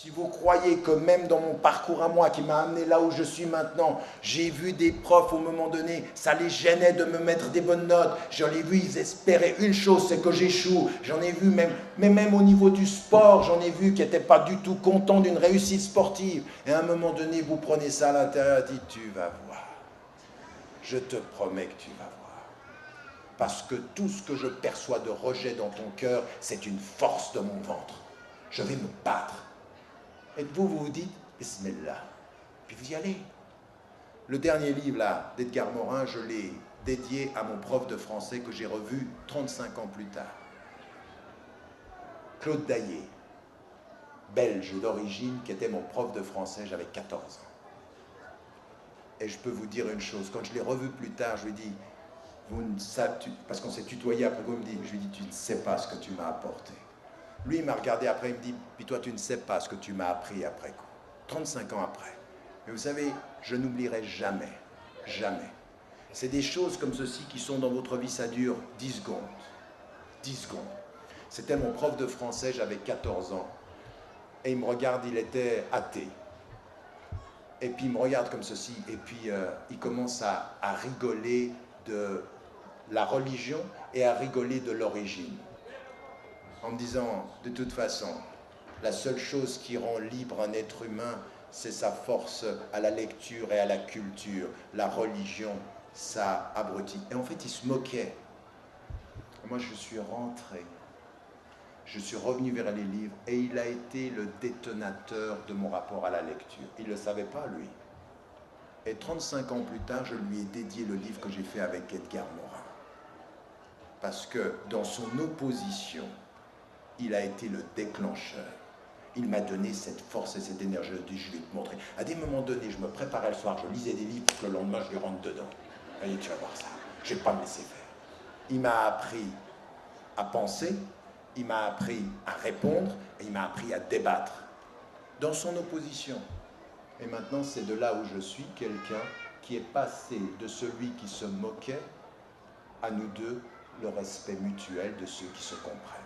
Si vous croyez que même dans mon parcours à moi, qui m'a amené là où je suis maintenant, j'ai vu des profs au moment donné, ça les gênait de me mettre des bonnes notes. J'en ai vu, ils espéraient une chose, c'est que j'échoue. J'en ai vu même au niveau du sport, j'en ai vu qui n'étaient pas du tout contents d'une réussite sportive. Et à un moment donné, vous prenez ça à l'intérieur et dites, tu vas voir. Je te promets que tu vas voir. Parce que tout ce que je perçois de rejet dans ton cœur, c'est une force de mon ventre. Je vais me battre. Et vous vous dites, Bismillah. Puis vous y allez. Le dernier livre là d'Edgar Morin, je l'ai dédié à mon prof de français que j'ai revu 35 ans plus tard. Claude Daillé, belge d'origine, qui était mon prof de français, j'avais 14 ans. Et je peux vous dire une chose, quand je l'ai revu plus tard, je lui ai dit, vous ne savez, parce qu'on s'est tutoyé après, je lui ai dit, tu ne sais pas ce que tu m'as apporté. Lui, il m'a regardé après, il me dit, puis toi, tu ne sais pas ce que tu m'as appris après coup. 35 ans après. Mais vous savez, je n'oublierai jamais, jamais. C'est des choses comme ceci qui sont dans votre vie, ça dure 10 secondes. 10 secondes. C'était mon prof de français, j'avais 14 ans. Et il me regarde, il était athée. Et puis il me regarde comme ceci, et puis il commence à rigoler de la religion et à rigoler de l'origine. En me disant, de toute façon, la seule chose qui rend libre un être humain, c'est sa force à la lecture et à la culture. La religion, ça abrutit. Et en fait, il se moquait. Et moi, je suis rentré. Je suis revenu vers les livres et il a été le détonateur de mon rapport à la lecture. Il ne le savait pas, lui. Et 35 ans plus tard, je lui ai dédié le livre que j'ai fait avec Edgar Morin. Parce que dans son opposition, il a été le déclencheur. Il m'a donné cette force et cette énergie. Je dis, je vais te montrer. À des moments donnés, je me préparais le soir, je lisais des livres, pour que le lendemain, je lui rentre dedans. Allez, tu vas voir ça. Je ne vais pas me laisser faire. Il m'a appris à penser, il m'a appris à répondre, et il m'a appris à débattre. Dans son opposition. Et maintenant, c'est de là où je suis, quelqu'un qui est passé de celui qui se moquait à nous deux, le respect mutuel de ceux qui se comprennent.